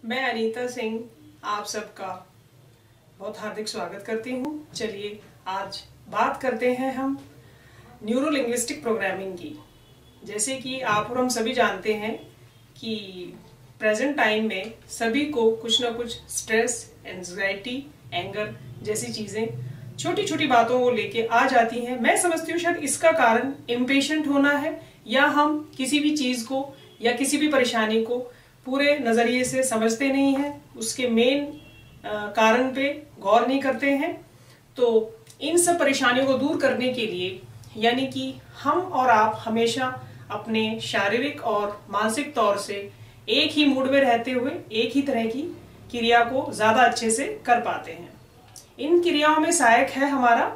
मैं अनीता सिंह आप सबका बहुत हार्दिक स्वागत करती हूँ। चलिए आज बात करते हैं हम न्यूरो लिंग्विस्टिक प्रोग्रामिंग की। जैसे कि आप और हम सभी जानते हैं कि प्रेजेंट टाइम में सभी को कुछ ना कुछ स्ट्रेस, एंजाइटी, एंगर जैसी चीज़ें छोटी छोटी बातों को लेके आ जाती हैं। मैं समझती हूँ शायद इसका कारण इम्पेशेंट होना है, या हम किसी भी चीज़ को या किसी भी परेशानी को पूरे नज़रिए से समझते नहीं हैं, उसके मेन कारण पे गौर नहीं करते हैं। तो इन सब परेशानियों को दूर करने के लिए, यानी कि हम और आप हमेशा अपने शारीरिक और मानसिक तौर से एक ही मूड में रहते हुए एक ही तरह की क्रिया को ज़्यादा अच्छे से कर पाते हैं। इन क्रियाओं में सहायक है हमारा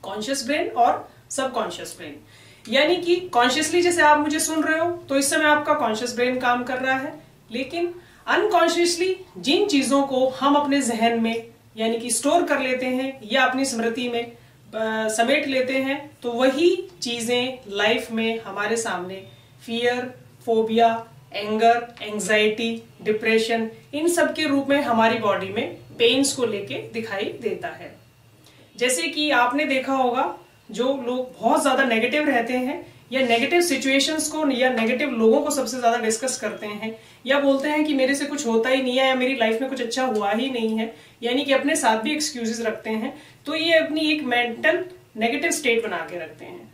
कॉन्शियस ब्रेन और सबकॉन्शियस ब्रेन। यानी कि कॉन्शियसली जैसे आप मुझे सुन रहे हो तो इस समय आपका कॉन्शियस ब्रेन काम कर रहा है, लेकिन अनकॉन्शियसली जिन चीजों को हम अपने जहन में यानी कि स्टोर कर लेते हैं या अपनी स्मृति में समेट लेते हैं, तो वही चीजें लाइफ में हमारे सामने fear, phobia, anger, anxiety, depression in सब के रूप में हमारी बॉडी में पेन्स को लेके दिखाई देता है। जैसे कि आपने देखा होगा, जो लोग बहुत ज्यादा नेगेटिव रहते हैं या नेगेटिव सिचुएशंस को या नेगेटिव लोगों को सबसे ज्यादा डिस्कस करते हैं, या बोलते हैं कि मेरे से कुछ होता ही नहीं है या मेरी लाइफ में कुछ अच्छा हुआ ही नहीं है, यानी कि अपने साथ भी एक्सक्यूजेस रखते हैं, तो ये अपनी एक मेंटल नेगेटिव स्टेट बना के रखते हैं।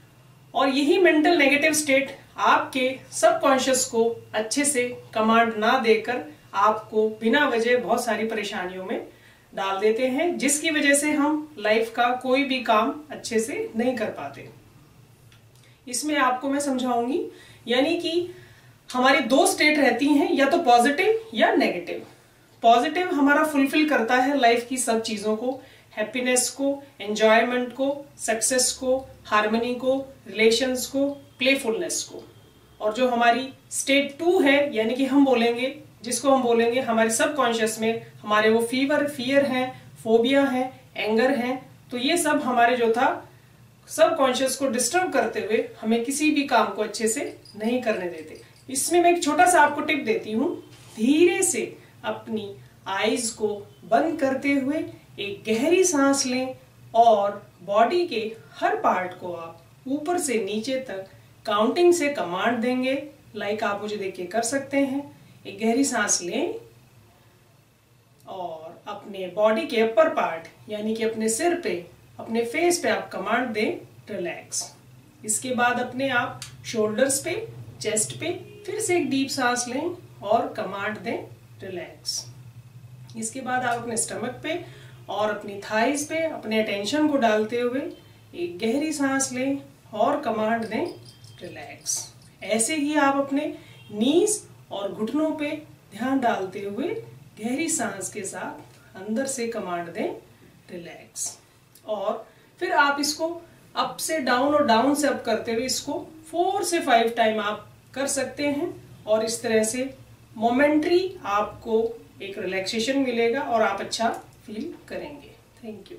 और यही मेंटल नेगेटिव स्टेट आपके सबकॉन्शियस को अच्छे से कमांड ना देकर आपको बिना वजह बहुत सारी परेशानियों में डाल देते हैं, जिसकी वजह से हम लाइफ का कोई भी काम अच्छे से नहीं कर पाते। इसमें आपको मैं समझाऊंगी, यानी कि हमारी दो स्टेट रहती हैं, या तो पॉजिटिव या नेगेटिव। पॉजिटिव हमारा फुलफिल करता है लाइफ की सब चीजों को, हैप्पीनेस को, एंजॉयमेंट को, सक्सेस को, हार्मनी को, रिलेशंस को, प्लेफुलनेस को। और जो हमारी स्टेट 2 है, यानी कि हम बोलेंगे, जिसको हम बोलेंगे हमारे सबकॉन्शियस में हमारे वो फियर हैं, फोबिया हैं, एंगर हैं, तो ये सब हमारे जो था सबकॉन्शियस को डिस्टर्ब करते हुए हमें किसी भी काम को अच्छे से नहीं करने देते। इसमें मैं एक छोटा सा आपको टिप देती हूँ। धीरे से अपनी आईज को बंद करते हुए एक गहरी सांस लें और बॉडी के हर पार्ट को आप ऊपर से नीचे तक काउंटिंग से कमांड देंगे। लाइक आप मुझे देख के कर सकते हैं। एक गहरी सांस लें और अपने बॉडी के अपर पार्ट यानी कि अपने सिर पे, अपने फेस पे आप कमांड दें रिलैक्स। इसके बाद अपने आप शोल्डर्स पे, चेस्ट पे फिर से एक डीप सांस लें और कमांड दें रिलैक्स। इसके बाद आप अपने स्टमक पे और अपनी थाइज पे अपने अटेंशन को डालते हुए एक गहरी सांस लें और कमांड दें रिलैक्स। ऐसे ही आप अपने नीज और घुटनों पे ध्यान डालते हुए गहरी सांस के साथ अंदर से कमांड दें रिलैक्स। और फिर आप इसको अप से डाउन और डाउन से अप करते हुए इसको 4 से 5 टाइम आप कर सकते हैं, और इस तरह से मोमेंटरी आपको एक रिलैक्सेशन मिलेगा और आप अच्छा फील करेंगे। Thank you.